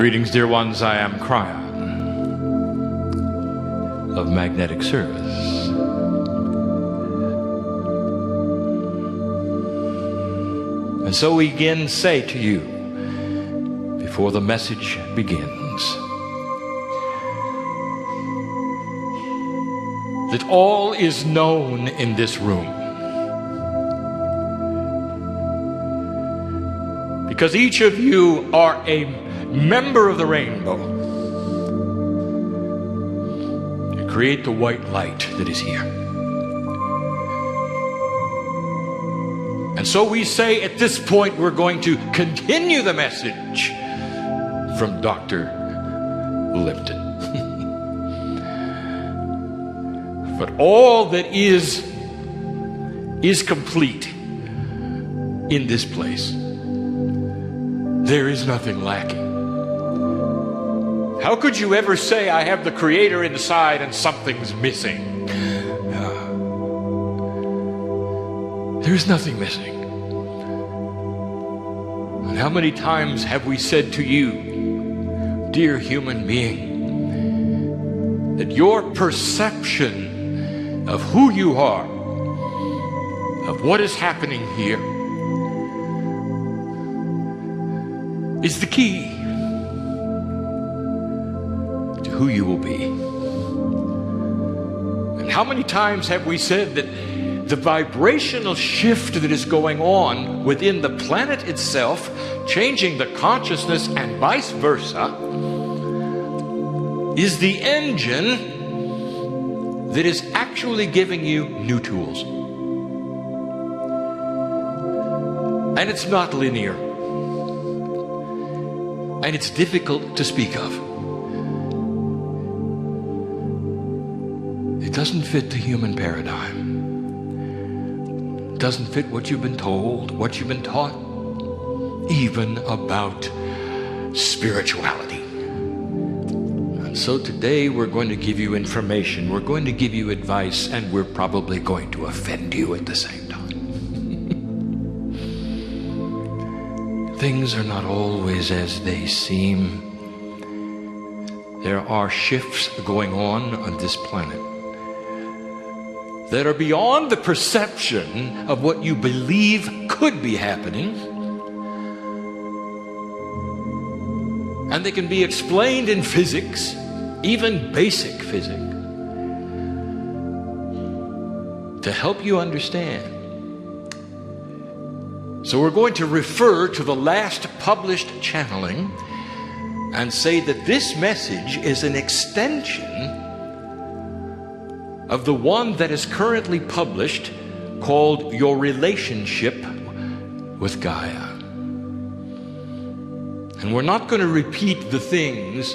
Greetings, dear ones. I am Kryon of Magnetic Service. And so we again say to you, before the message begins, that all is known in this room. Because each of you are a member of the rainbow. You create the white light that is here. And so we say at this point we're going to continue the message from Dr. Lipton. But all that is complete in this place. There is nothing lacking. How could you ever say, I have the Creator inside and something's missing? There's nothing missing. And how many times have we said to you, dear human being, that your perception of who you are, of what is happening here, is the key to who you will be. And how many times have we said that the vibrational shift that is going on within the planet itself, changing the consciousness and vice versa, is the engine that is actually giving you new tools. And it's not linear. And it's difficult to speak of. It doesn't fit the human paradigm. It doesn't fit what you've been told, what you've been taught, even about spirituality. And so today we're going to give you information, we're going to give you advice, and we're probably going to offend you at the same time. Things are not always as they seem. There are shifts going on this planet that are beyond the perception of what you believe could be happening. And they can be explained in physics, even basic physics, to help you understand. So we're going to refer to the last published channeling and say that this message is an extension of the one that is currently published called Your Relationship with Gaia. And we're not going to repeat the things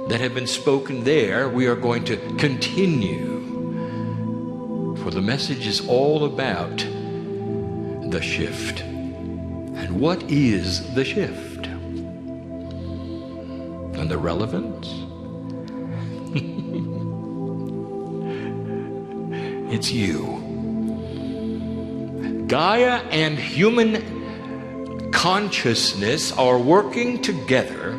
that have been spoken there. We are going to continue. For the message is all about the shift. And what is the shift? And the relevance? It's you. Gaia and human consciousness are working together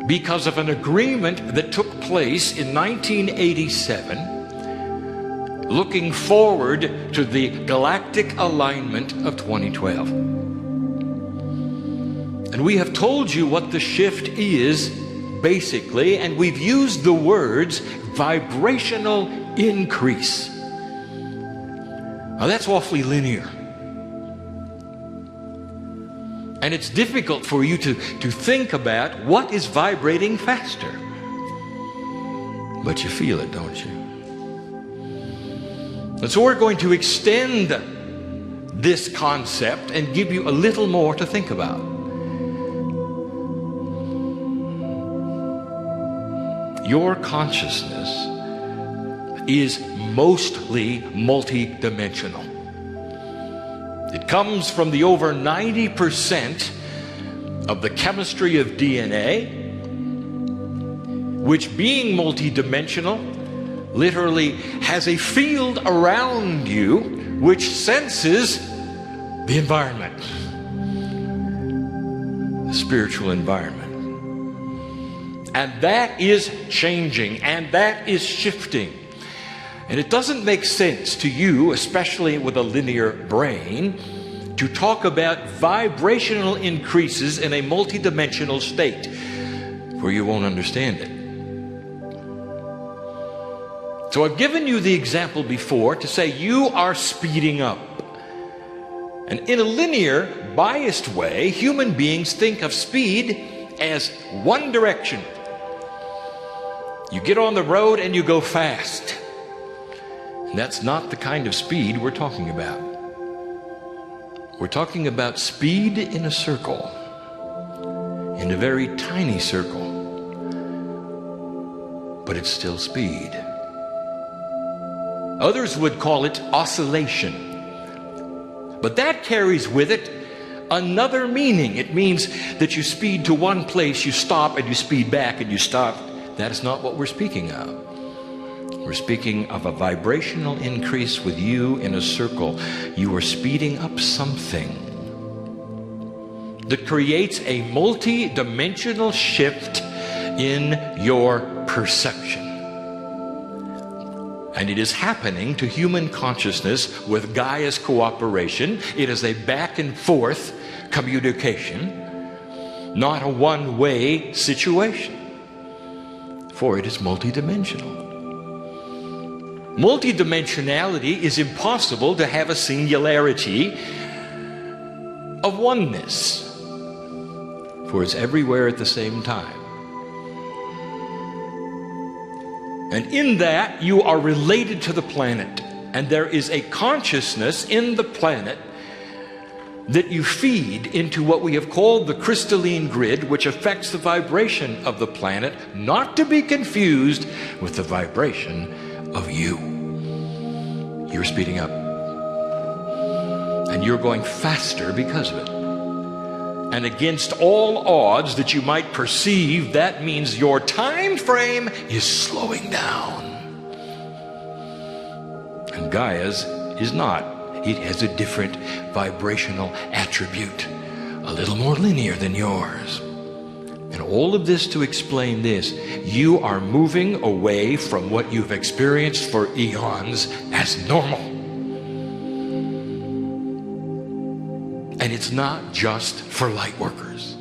because of an agreement that took place in 1987, looking forward to the galactic alignment of 2012. And we have told you what the shift is, basically, and we've used the words vibrational increase. Now that's awfully linear. And it's difficult for you to think about what is vibrating faster. But you feel it, don't you? And so we're going to extend this concept and give you a little more to think about. Your consciousness is mostly multidimensional. It comes from the over 90% of the chemistry of DNA, which, being multidimensional, literally has a field around you which senses the environment. spiritual environment. And that is changing, and that is shifting. And it doesn't make sense to you, especially with a linear brain, to talk about vibrational increases in a multidimensional state, for you won't understand it. So I've given you the example before to say you are speeding up. And in a linear, biased way, human beings think of speed as one direction. You get on the road and you go fast. And that's not the kind of speed we're talking about. We're talking about speed in a circle, in a very tiny circle, but it's still speed. Others would call it oscillation, but that carries with it another meaning. It means that you speed to one place, you stop, and you speed back, and you stop. That is not what we're speaking of. We're speaking of a vibrational increase with you in a circle. You are speeding up something that creates a multi-dimensional shift in your perception. And it is happening to human consciousness with Gaia's cooperation. It is a back and forth communication, not a one-way situation. For it is multidimensional. Multidimensionality is impossible to have a singularity of oneness, for it's everywhere at the same time. And in that, you are related to the planet, and there is a consciousness in the planet that you feed into what we have called the crystalline grid, which affects the vibration of the planet, not to be confused with the vibration of you. You're speeding up, and you're going faster because of it. And against all odds that you might perceive, that means your time frame is slowing down. And Gaia's is not. It has a different vibrational attribute, a little more linear than yours. And all of this to explain this: you are moving away from what you've experienced for eons as normal. And it's not just for light workers.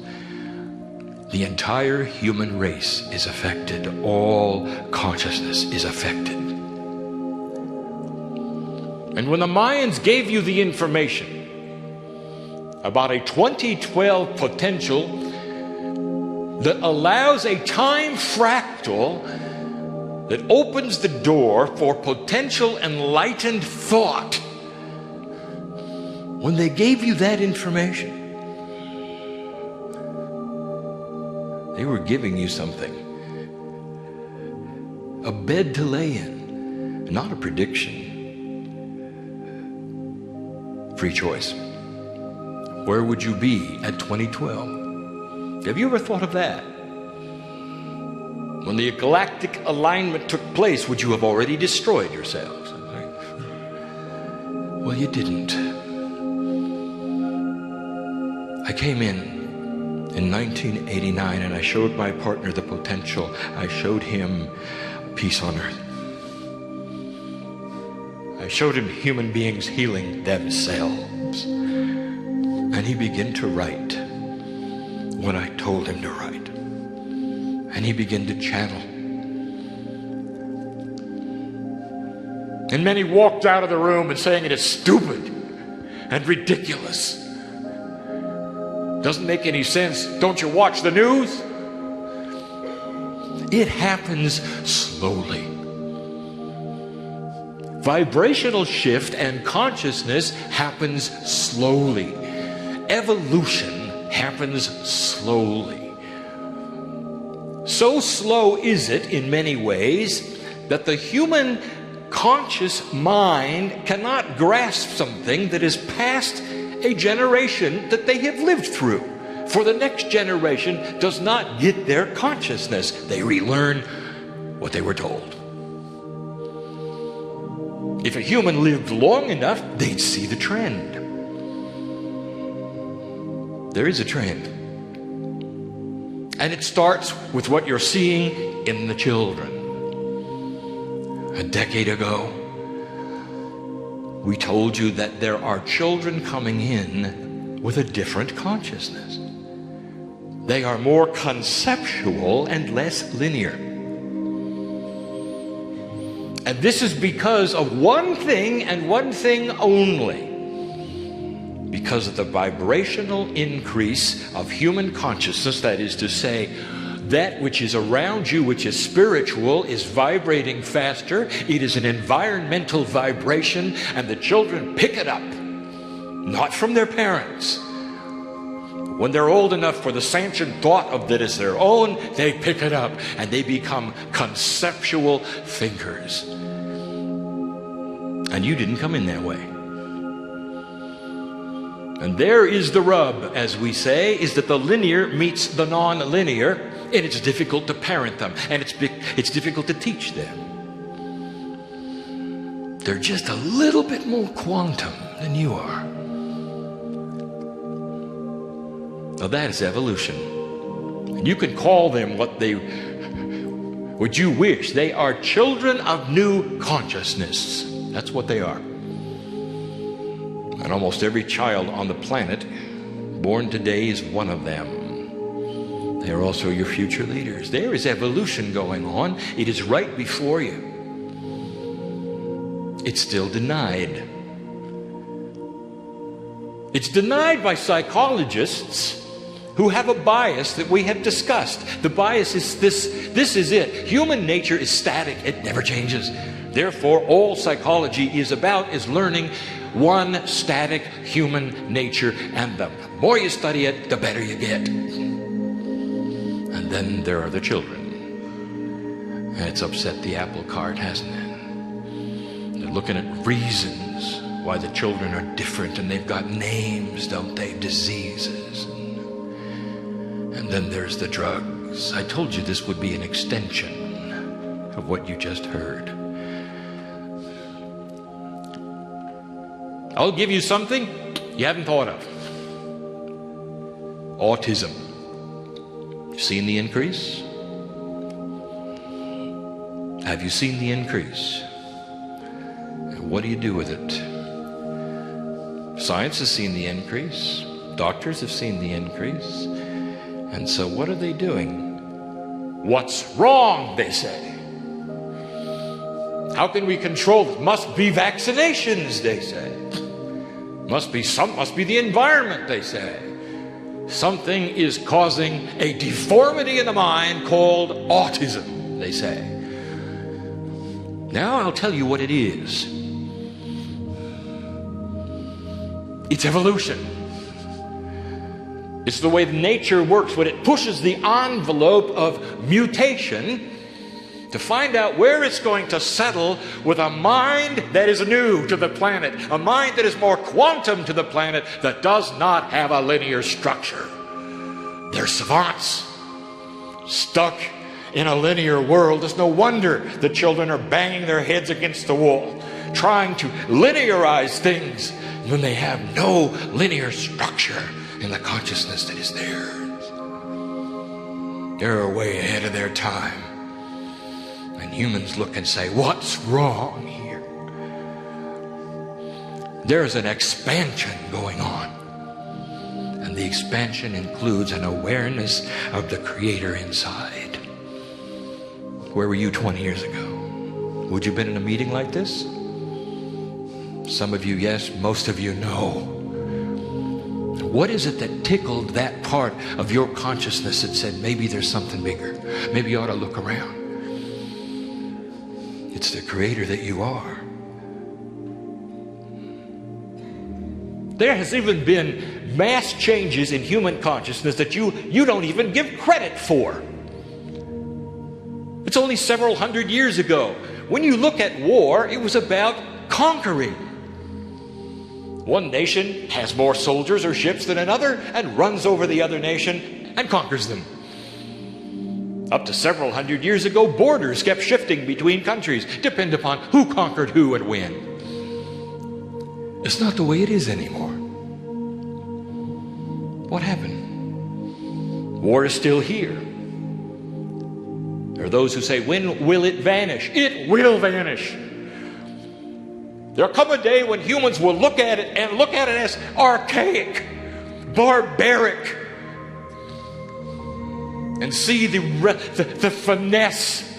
The entire human race is affected. All consciousness is affected. And when the Mayans gave you the information about a 2012 potential that allows a time fractal that opens the door for potential enlightened thought, when they gave you that information, they were giving you something, a bed to lay in, not a prediction. Free choice. Where would you be at 2012? Have you ever thought of that? When the galactic alignment took place, would you have already destroyed yourselves? Well, you didn't. I came in 1989 and I showed my partner the potential. I showed him peace on earth. I showed him human beings healing themselves. And he began to write what I told him to write. And he began to channel. And many walked out of the room and saying it is stupid and ridiculous. Doesn't make any sense. Don't you watch the news? It happens slowly. Vibrational shift and consciousness happens slowly. Evolution happens slowly. So slow is it in many ways that the human conscious mind cannot grasp something that is past a generation that they have lived through. For the next generation does not get their consciousness. They relearn what they were told. If a human lived long enough, they'd see the trend. There is a trend. And it starts with what you're seeing in the children. A decade ago, we told you that there are children coming in with a different consciousness. They are more conceptual and less linear. And this is because of one thing and one thing only. Because of the vibrational increase of human consciousness, that is to say, that which is around you, which is spiritual, is vibrating faster. It is an environmental vibration, and the children pick it up, not from their parents. When they're old enough for the sanctioned thought of that as their own, they pick it up and they become conceptual thinkers. And you didn't come in that way. And there is the rub, as we say, is that the linear meets the non-linear, and it's difficult to parent them, and it's difficult to teach them. They're just a little bit more quantum than you are. Now that is evolution. And you can call them what you wish. They are children of new consciousness. That's what they are. And almost every child on the planet born today is one of them. They are also your future leaders. There is evolution going on. It is right before you. It's still denied. It's denied by psychologists who have a bias that we have discussed. The bias is this is it. Human nature is static. It never changes. Therefore, all psychology is about is learning one static human nature, and the more you study it, the better you get. And then there are the children. And it's upset the apple cart, hasn't it? They're looking at reasons why the children are different, and they've got names, don't they? Diseases. And then there's the drugs. I told you this would be an extension of what you just heard. I'll give you something you haven't thought of. Autism. Seen the increase? Have you seen the increase? And what do you do with it? Science has seen the increase. Doctors have seen the increase. And so what are they doing? What's wrong, they say. How can we control it? Must be vaccinations, they say. Must be the environment, they say. Something is causing a deformity in the mind called autism, they say. Now I'll tell you what it is. It's evolution. It's the way nature works when it pushes the envelope of mutation to find out where it's going to settle with a mind that is new to the planet, a mind that is more quantum to the planet, that does not have a linear structure. They're savants, stuck in a linear world. It's no wonder the children are banging their heads against the wall, trying to linearize things when they have no linear structure in the consciousness that is theirs. They're way ahead of their time. And humans look and say, what's wrong here? There's an expansion going on. And the expansion includes an awareness of the Creator inside. Where were you 20 years ago? Would you have been in a meeting like this? Some of you, yes. Most of you, no. What is it that tickled that part of your consciousness that said, maybe there's something bigger? Maybe you ought to look around. It's the Creator that you are. There has even been mass changes in human consciousness that you don't even give credit for. It's only several hundred years ago. When you look at war, it was about conquering. One nation has more soldiers or ships than another and runs over the other nation and conquers them. Up to several hundred years ago, borders kept shifting between countries, depending upon who conquered who and when. It's not the way it is anymore. What happened? War is still here. There are those who say, when will it vanish? It will vanish. There'll come a day when humans will look at it and look at it as archaic, barbaric, and see the finesse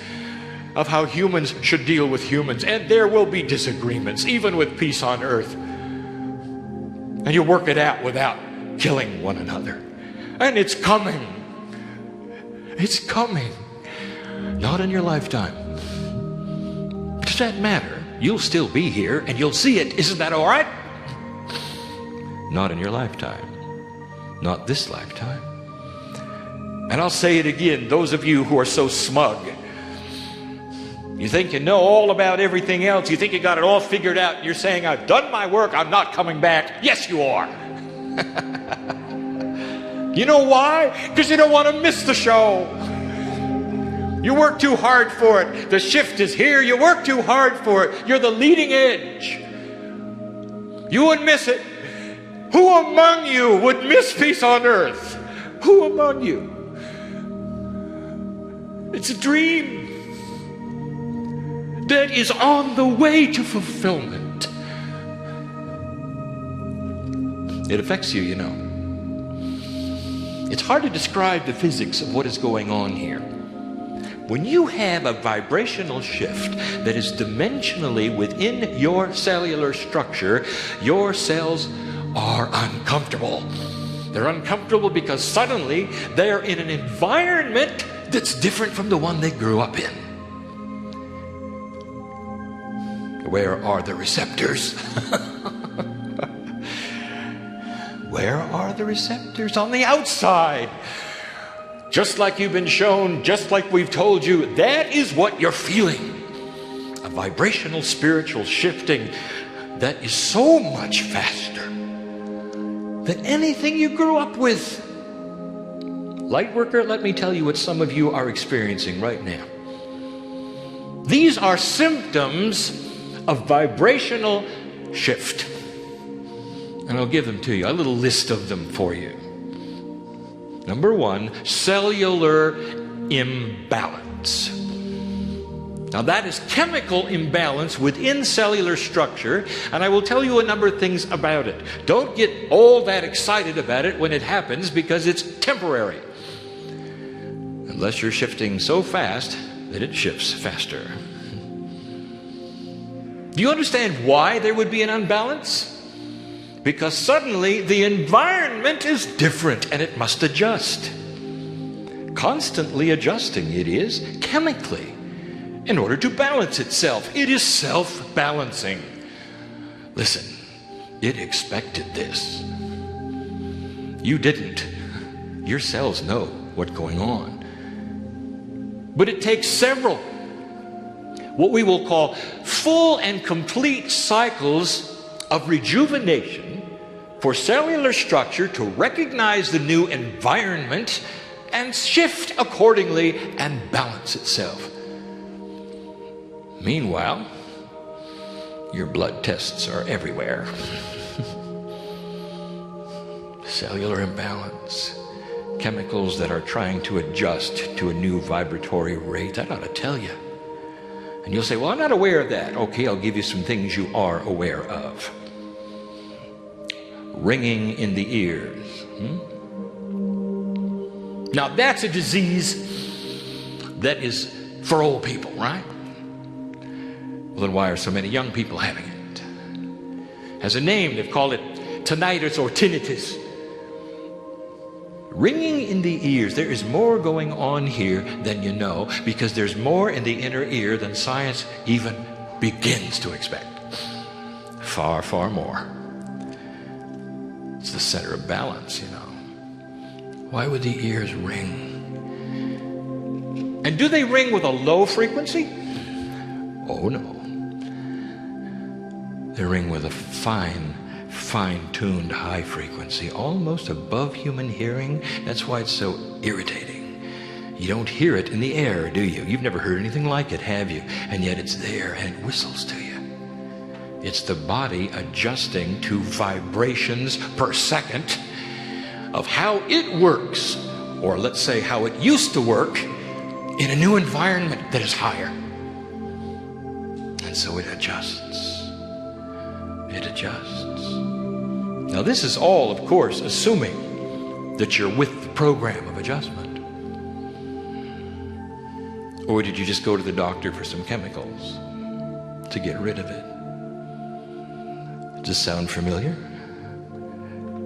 of how humans should deal with humans. And there will be disagreements, even with peace on earth. And you work it out without killing one another. And it's coming. It's coming. Not in your lifetime. Does that matter? You'll still be here and you'll see it. Isn't that all right? Not in your lifetime. Not this lifetime. And I'll say it again, those of you who are so smug, you think you know all about everything else, you think you got it all figured out, and you're saying, I've done my work, I'm not coming back. Yes, you are. You know why? Because you don't want to miss the show. You work too hard for it. The shift is here. You work too hard for it. You're the leading edge. You would miss it. Who among you would miss peace on earth? Who among you? It's a dream that is on the way to fulfillment. It affects you, you know. It's hard to describe the physics of what is going on here. When you have a vibrational shift that is dimensionally within your cellular structure, your cells are uncomfortable. They're uncomfortable because suddenly they're in an environment that's different from the one they grew up in. Where are the receptors? Where are the receptors? On the outside. Just like you've been shown, just like we've told you, that is what you're feeling. A vibrational spiritual shifting that is so much faster than anything you grew up with. Lightworker, let me tell you what some of you are experiencing right now. These are symptoms of vibrational shift. And I'll give them to you, a little list of them for you. Number one, cellular imbalance. Now that is chemical imbalance within cellular structure, and I will tell you a number of things about it. Don't get all that excited about it when it happens, because it's temporary. Unless you're shifting so fast that it shifts faster. Do you understand why there would be an unbalance? Because suddenly the environment is different and it must adjust. Constantly adjusting it is chemically in order to balance itself. It is self-balancing. Listen, it expected this. You didn't. Your cells know what's going on. But it takes several, what we will call full and complete cycles of rejuvenation for cellular structure to recognize the new environment and shift accordingly and balance itself. Meanwhile, your blood tests are everywhere. Cellular imbalance, chemicals that are trying to adjust to a new vibratory rate. That ought to tell you. And you'll say, well, I'm not aware of that. Okay, I'll give you some things you are aware of. Ringing in the ears. Now that's a disease that is for old people, right? Well, then why are so many young people having it? Has a name, they've called it tinnitus or tinnitus. Ringing in the ears. There is more going on here than you know, because there's more in the inner ear than science even begins to expect. Far, far more. It's the center of balance, you know. Why would the ears ring? And do they ring with a low frequency? Oh, no. They ring with a fine-tuned high frequency, almost above human hearing. That's why it's so irritating. You don't hear it in the air, do you? You've never heard anything like it, have you? And yet it's there and it whistles to you. It's the body adjusting to vibrations per second of how it works, or let's say how it used to work in a new environment that is higher. And so it adjusts. It adjusts. Now this is all, of course, assuming that you're with the program of adjustment. Or did you just go to the doctor for some chemicals to get rid of it? Does this sound familiar?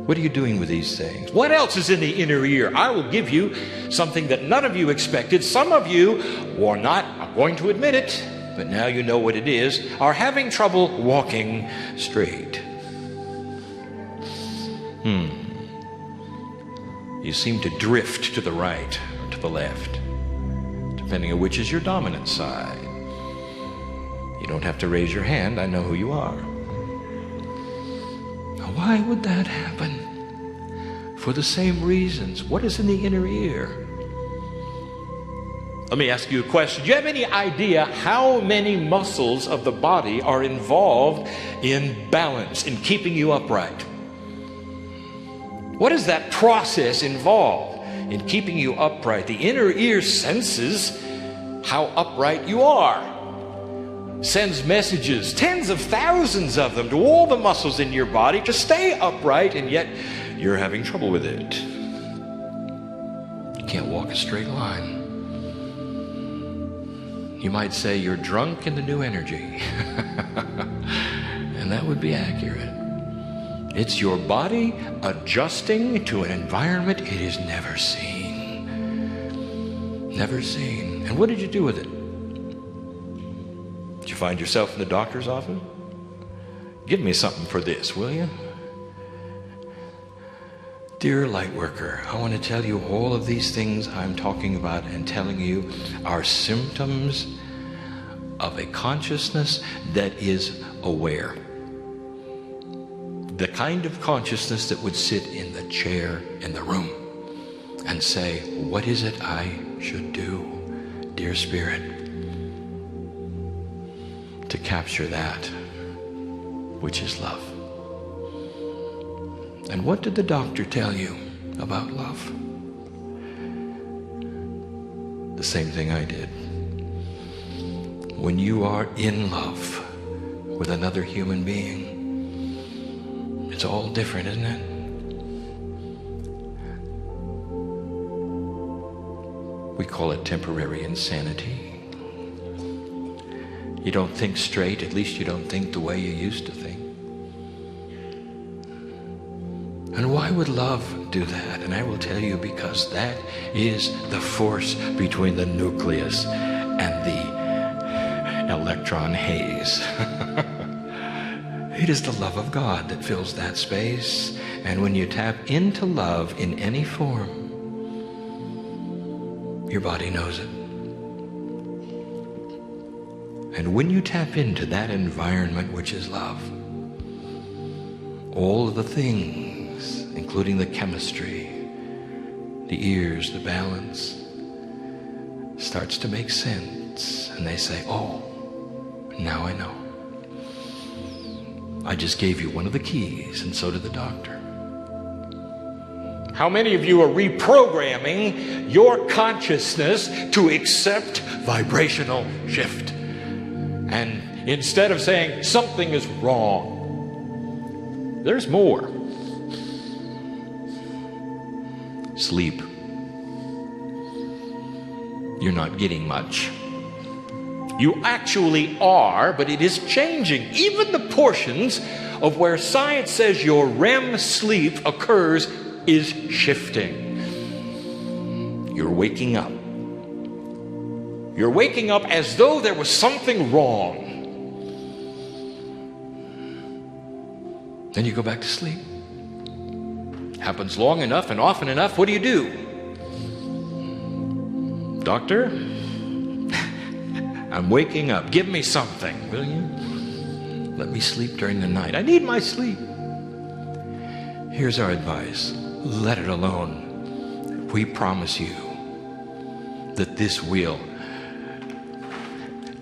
What are you doing with these things? What else is in the inner ear? I will give you something that none of you expected. Some of you were not going to admit it, but now you know what it is, are having trouble walking straight. You seem to drift to the right or to the left, depending on which is your dominant side. You don't have to raise your hand. I know who you are. Now, why would that happen? For the same reasons. What is in the inner ear? Let me ask you a question. Do you have any idea how many muscles of the body are involved in balance, in keeping you upright? What does that process involve in keeping you upright? The inner ear senses how upright you are. Sends messages, tens of thousands of them, to all the muscles in your body to stay upright, and yet you're having trouble with it. You can't walk a straight line. You might say you're drunk in the new energy. And that would be accurate. It's your body adjusting to an environment it has never seen. Never seen. And what did you do with it? Did you find yourself in the doctor's office? Give me something for this, will you? Dear Lightworker, I want to tell you all of these things I'm talking about and telling you are symptoms of a consciousness that is aware. The kind of consciousness that would sit in the chair in the room and say, what is it I should do, dear Spirit, to capture that which is love? And what did the doctor tell you about love? The same thing I did. When you are in love with another human being, it's all different, isn't it? We call it temporary insanity. You don't think straight, at least you don't think the way you used to think. And why would love do that? And I will tell you, because that is the force between the nucleus and the electron haze. It is the love of God that fills that space. And when you tap into love in any form, your body knows it. And when you tap into that environment which is love, all of the things, including the chemistry, the ears, the balance, starts to make sense. And they say, oh, now I know. I just gave you one of the keys, and so did the doctor. How many of you are reprogramming your consciousness to accept vibrational shift? And instead of saying something is wrong, there's more. Sleep. You're not getting much. You actually are, but it is changing. Even the portions of where science says your REM sleep occurs is shifting. You're waking up. You're waking up as though there was something wrong. Then you go back to sleep. Happens long enough and often enough, what do? Doctor, I'm waking up. Give me something, will you? Let me sleep during the night. I need my sleep. Here's our advice. Let it alone. We promise you that this will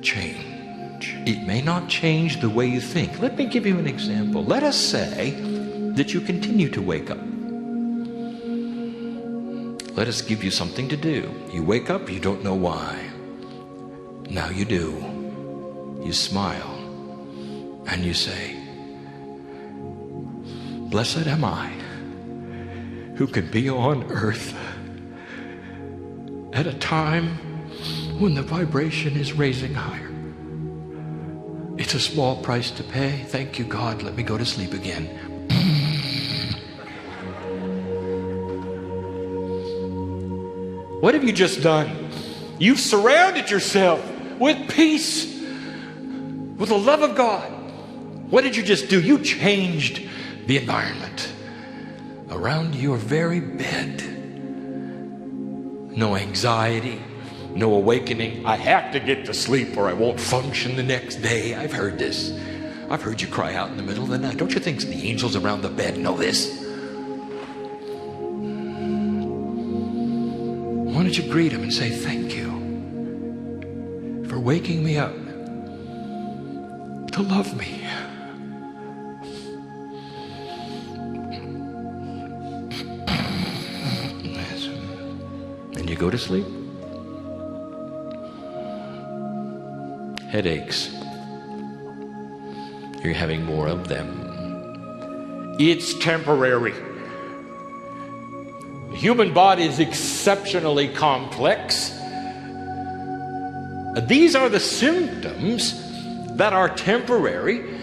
change. It may not change the way you think. Let me give you an example. Let us say that you continue to wake up. Let us give you something to do. You wake up, you don't know why. Now you do. You smile and you say, blessed am I who can be on earth at a time when the vibration is raising higher. It's a small price to pay. Thank you, God. Let me go to sleep again. What have you just done? You've surrounded yourself with peace, with the love of God. What did you just do? You changed the environment around your very bed. No anxiety, no awakening. I have to get to sleep or I won't function the next day. I've heard this. I've heard you cry out in the middle of the night. Don't you think the angels around the bed know this? Why don't you greet them and say, thank you for waking me up to love me. And you go to sleep. Headaches. You're having more of them. It's temporary. The human body is exceptionally complex. These are the symptoms that are temporary.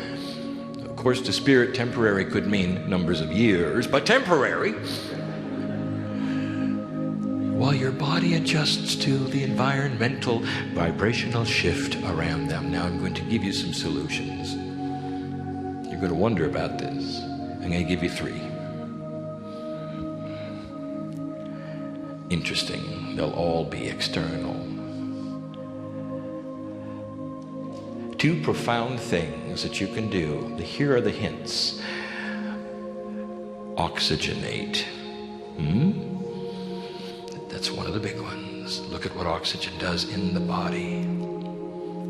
Of course, to spirit, temporary could mean numbers of years, but temporary. While your body adjusts to the environmental vibrational shift around them. Now I'm going to give you some solutions. You're going to wonder about this. I'm going to give you 3. Interesting. They'll all be external. 2 profound things that you can do. Here are the hints. Oxygenate. That's one of the big ones. Look at what oxygen does in the body.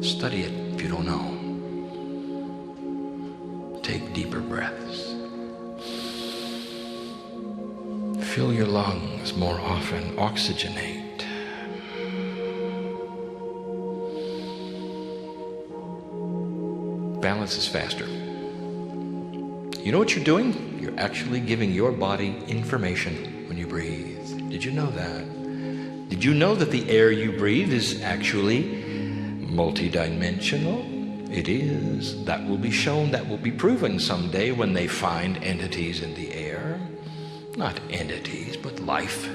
Study it if you don't know. Take deeper breaths. Fill your lungs more often. Oxygenate. Balance is faster. You know what you're doing? You're actually giving your body information when you breathe. Did you know that? Did you know that the air you breathe is actually multidimensional? It is. That will be shown, that will be proven someday when they find entities in the air. Not entities, but life.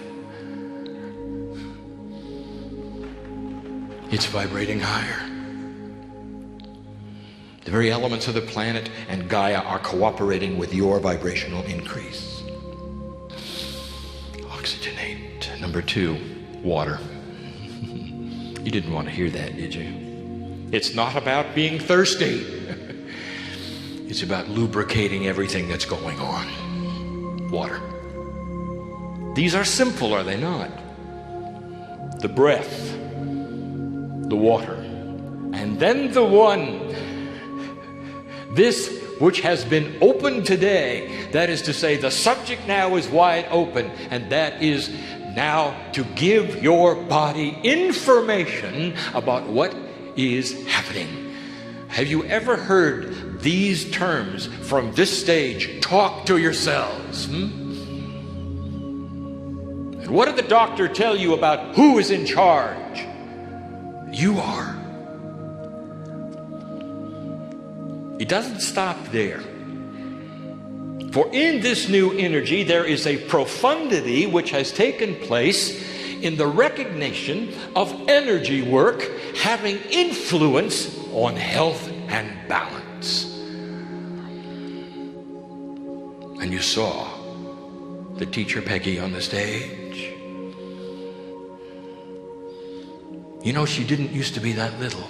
It's vibrating higher. The very elements of the planet and Gaia are cooperating with your vibrational increase. Oxygenate. Number 2, water. You didn't want to hear that, did you? It's not about being thirsty. It's about lubricating everything that's going on. Water. These are simple, are they not? The breath, the water, and then the one. This which has been opened today, that is to say, the subject now is wide open, and that is now to give your body information about what is happening. Have you ever heard these terms from this stage? Talk to yourselves. And what did the doctor tell you about who is in charge? You are. It doesn't stop there. For in this new energy, there is a profundity which has taken place in the recognition of energy work having influence on health and balance. And you saw the teacher Peggy on the stage. You know, she didn't used to be that little.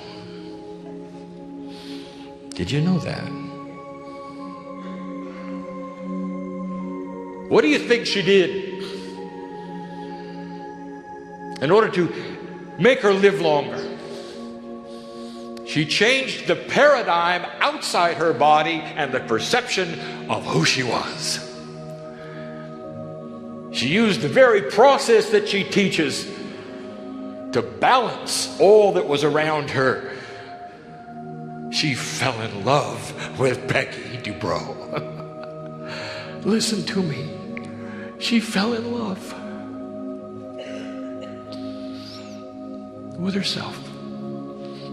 Did you know that? What do you think she did in order to make her live longer? She changed the paradigm outside her body and the perception of who she was. She used the very process that she teaches to balance all that was around her. She fell in love with Becky Dubrow. Listen to me. She fell in love with herself.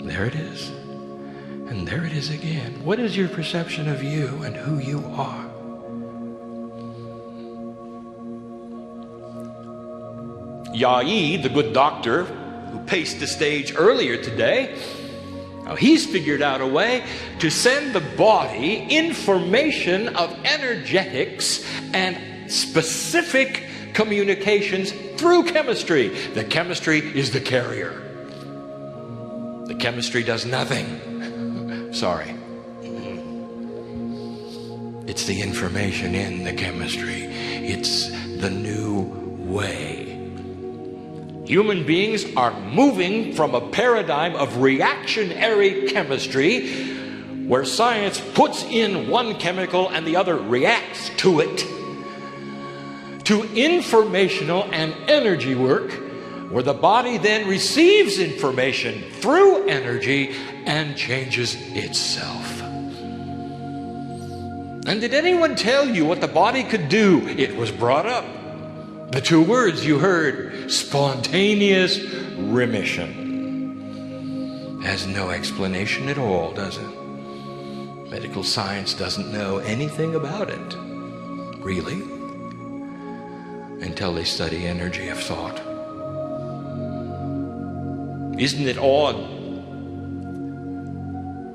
There it is. And there it is again. What is your perception of you and who you are? Yai, the good doctor who paced the stage earlier today, he's figured out a way to send the body information of energetics and specific communications through chemistry. The chemistry is the carrier. The chemistry does nothing. Sorry. It's the information in the chemistry. It's the new way. Human beings are moving from a paradigm of reactionary chemistry where science puts in one chemical and the other reacts to it, to informational and energy work where the body then receives information through energy and changes itself. And did anyone tell you what the body could do? It was brought up. The two words you heard, spontaneous remission. Has no explanation at all, does it? Medical science doesn't know anything about it, really, until they study energy of thought. Isn't it odd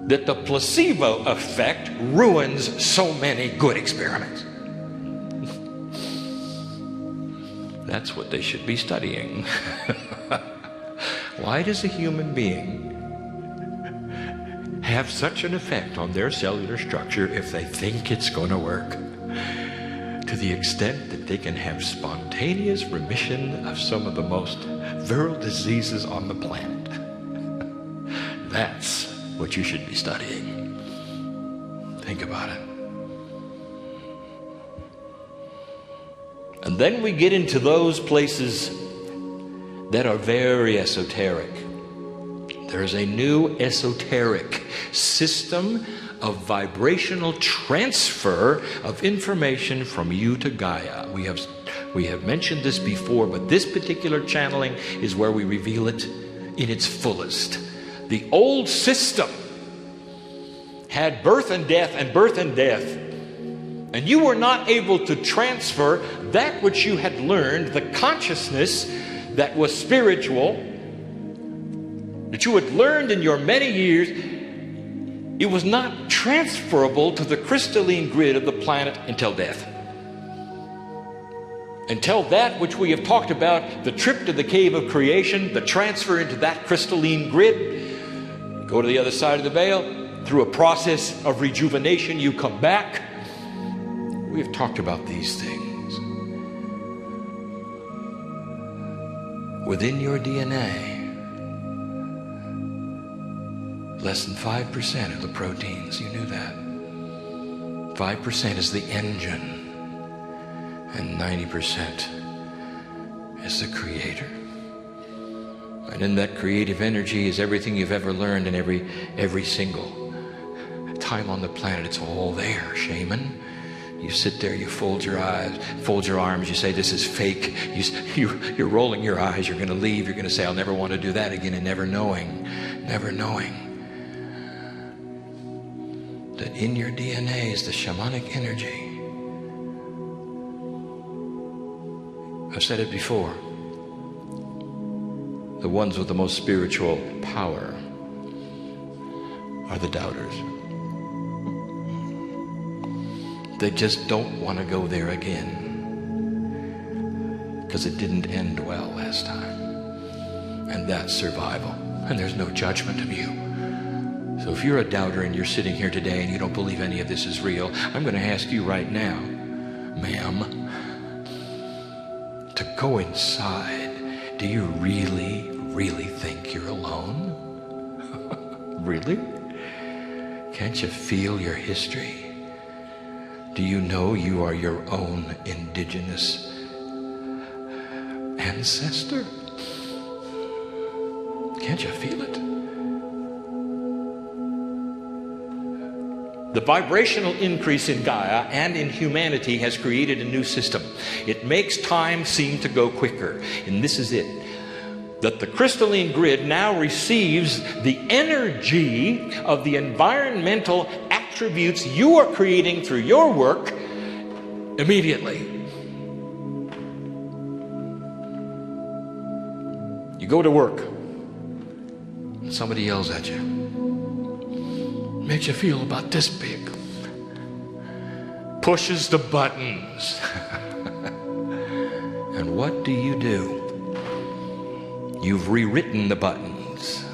that the placebo effect ruins so many good experiments? That's what they should be studying. Why does a human being have such an effect on their cellular structure if they think it's going to work? To the extent that they can have spontaneous remission of some of the most virile diseases on the planet. That's what you should be studying. Think about it. And then we get into those places that are very esoteric. There's a new esoteric system of vibrational transfer of information from you to Gaia. We have mentioned this before, but this particular channeling is where we reveal it in its fullest. The old system had birth and death and birth and death. And you were not able to transfer that which you had learned, the consciousness that was spiritual, that you had learned in your many years. It was not transferable to the crystalline grid of the planet until death. Until that which we have talked about, the trip to the cave of creation, the transfer into that crystalline grid, go to the other side of the veil, through a process of rejuvenation, you come back. We've talked about these things. Within your DNA, less than 5% of the proteins. You knew that. 5% is the engine, and 90% is the creator. And in that creative energy is everything you've ever learned, and every single time on the planet. It's all there, shaman. You sit there, you fold your eyes, fold your arms, you say, this is fake. You're rolling your eyes, you're going to leave, you're going to say, I'll never want to do that again, and never knowing that in your DNA is the shamanic energy. I've said it before. The ones with the most spiritual power are the doubters. They just don't want to go there again because it didn't end well last time. And that's survival. And there's no judgment of you. So if you're a doubter and you're sitting here today and you don't believe any of this is real, I'm going to ask you right now, ma'am, to go inside. Do you really think you're alone? Really? Can't you feel your history? Do you know you are your own indigenous ancestor. Can't you feel it? The vibrational increase in Gaia and in humanity has created a new system. It makes time seem to go quicker. And this is it. That the crystalline grid now receives the energy of the environmental attributes you are creating through your work immediately. You go to work, and somebody yells at you. Makes you feel about this big. Pushes the buttons. And what do? You've rewritten the buttons.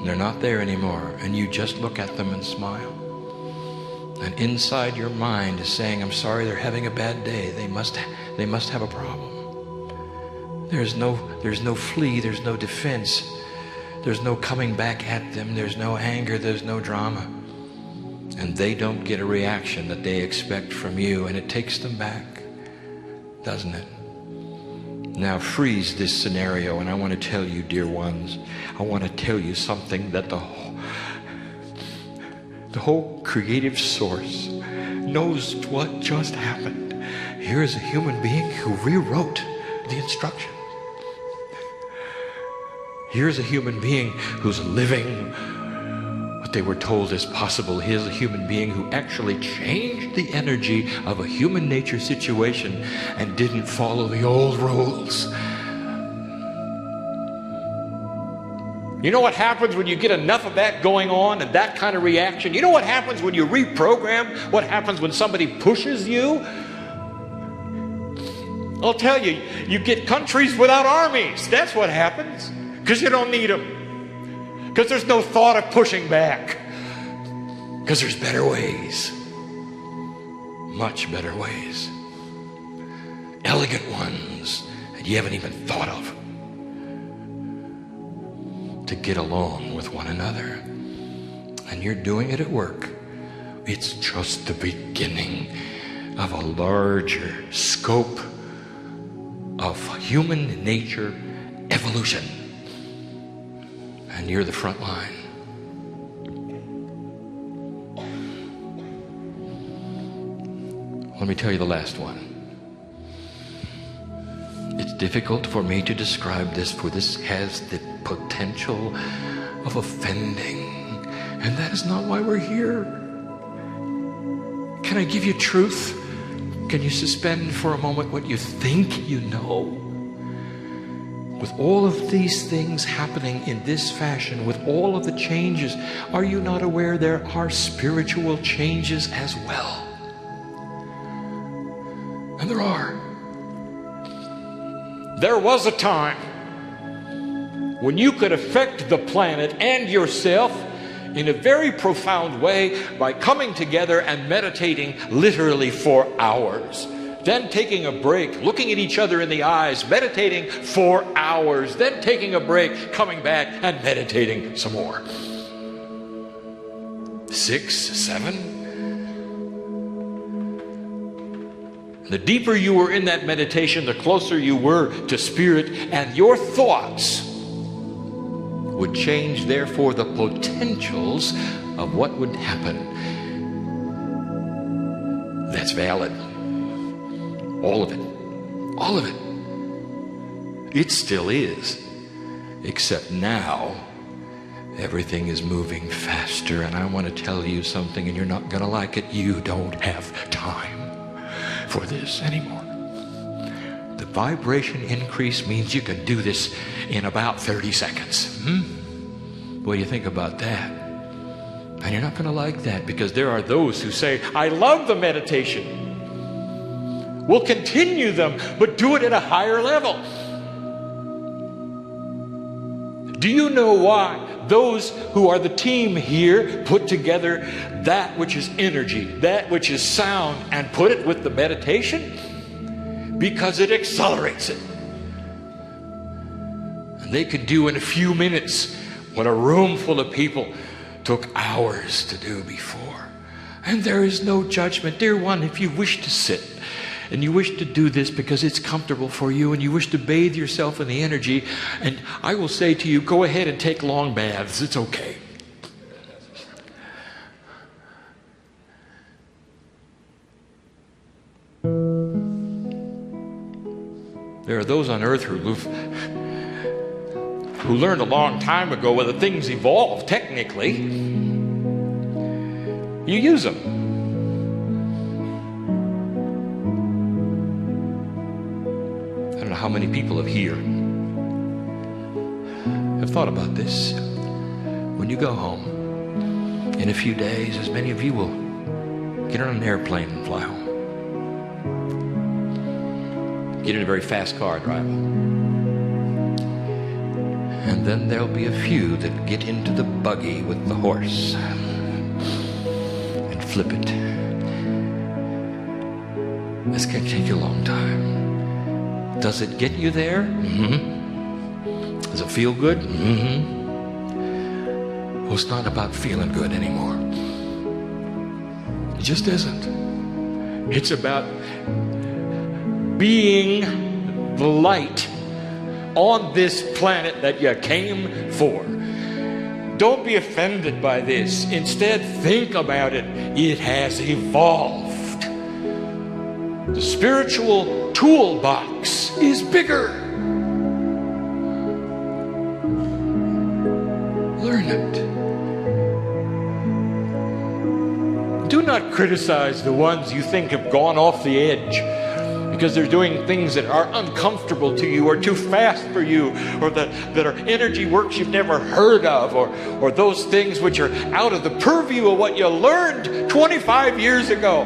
They're not there anymore. And you just look at them and smile. And inside your mind is saying, I'm sorry, they're having a bad day. They must have a problem. There's no flee, there's no defense. There's no coming back at them. There's no anger, there's no drama. And they don't get a reaction that they expect from you, and it takes them back, doesn't it? Now freeze this scenario, and I want to tell you, dear ones, I want to tell you something that the whole creative source knows what just happened. Here is a human being who rewrote the instruction. Here's a human being who's living what they were told is possible. Here's a human being who actually changed the energy of a human nature situation and didn't follow the old rules. You know what happens when you get enough of that going on and that kind of reaction? You know what happens when you reprogram? What happens when somebody pushes you? I'll tell you, you get countries without armies. That's what happens. Because you don't need them. Because there's no thought of pushing back. Because there's better ways. Much better ways. Elegant ones that you haven't even thought of. To get along with one another. And you're doing it at work. It's just the beginning of a larger scope of human nature evolution. And you're the front line. Let me tell you the last one. It's difficult for me to describe this, for this has the potential of offending. And that is not why we're here. Can I give you truth? Can you suspend for a moment what you think you know? With all of these things happening in this fashion, with all of the changes, are you not aware there are spiritual changes as well? And there are. There was a time when you could affect the planet and yourself in a very profound way by coming together and meditating literally for hours. Then taking a break, looking at each other in the eyes, meditating for hours. Then taking a break, coming back and meditating some more. 6, 7. The deeper you were in that meditation, the closer you were to spirit, and your thoughts would change, therefore, the potentials of what would happen. That's valid. All of it. All of it. It still is. Except now, everything is moving faster. And I want to tell you something, and you're not going to like it. You don't have time for this anymore. The vibration increase means you can do this in about 30 seconds. What do you think about that? And you're not going to like that, because there are those who say, I love the meditation. We'll continue them, but do it at a higher level. Do you know why those who are the team here put together that which is energy, that which is sound, and put it with the meditation? Because it accelerates it. And they could do in a few minutes what a room full of people took hours to do before. And there is no judgment. Dear one, if you wish to sit and you wish to do this because it's comfortable for you, and you wish to bathe yourself in the energy, and I will say to you, go ahead and take long baths. It's okay. There are those on earth who learned a long time ago when the things evolved technically. You use them. I don't know how many people have thought about this. When you go home, in a few days, as many of you will get on an airplane and fly home. Get in a very fast car, drive home. And then there'll be a few that get into the buggy with the horse and flip it. This can take you a long time. Does it get you there? Mm-hmm. Does it feel good? Mm-hmm. Well, it's not about feeling good anymore. It just isn't. It's about being the light on this planet that you came for. Don't be offended by this. Instead, think about it. It has evolved. The spiritual toolbox is bigger. Learn it. Do not criticize the ones you think have gone off the edge because they're doing things that are uncomfortable to you or too fast for you, or that are energy works you've never heard of, or those things which are out of the purview of what you learned 25 years ago.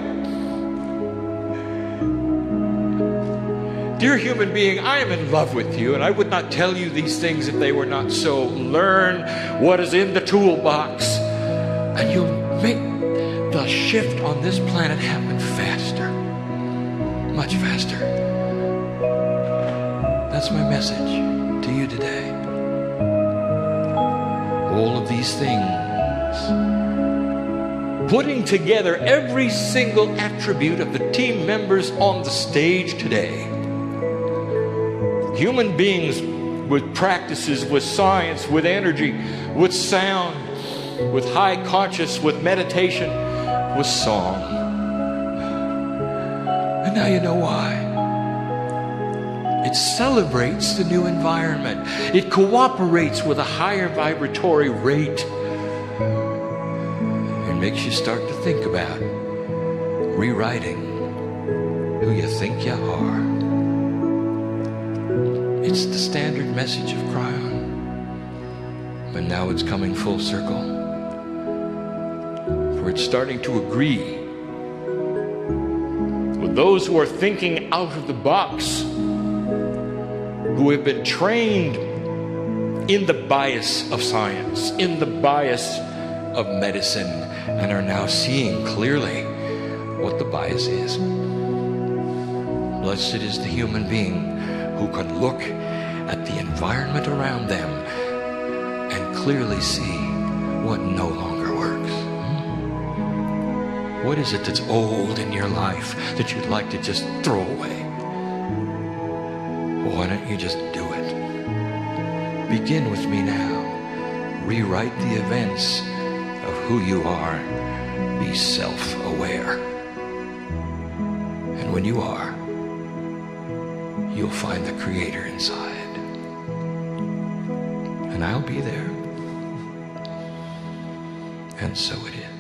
Dear human being, I am in love with you, and I would not tell you these things if they were not so. Learn what is in the toolbox, and you'll make the shift on this planet happen faster. Much faster. That's my message to you today. All of these things, putting together every single attribute of the team members on the stage today. Human beings with practices, with science, with energy, with sound, with high conscious, with meditation, with song. And now you know why. It celebrates the new environment. It cooperates with a higher vibratory rate. It makes you start to think about rewriting who you think you are. It's the standard message of Kryon. But now it's coming full circle. For it's starting to agree those who are thinking out of the box, who have been trained in the bias of science, in the bias of medicine, and are now seeing clearly what the bias is. Blessed is the human being who can look at the environment around them and clearly see what no longer works. What is it that's old in your life that you'd like to just throw away? Well, why don't you just do it? Begin with me now. Rewrite the events of who you are. Be self-aware. And when you are, you'll find the Creator inside. And I'll be there. And so it is.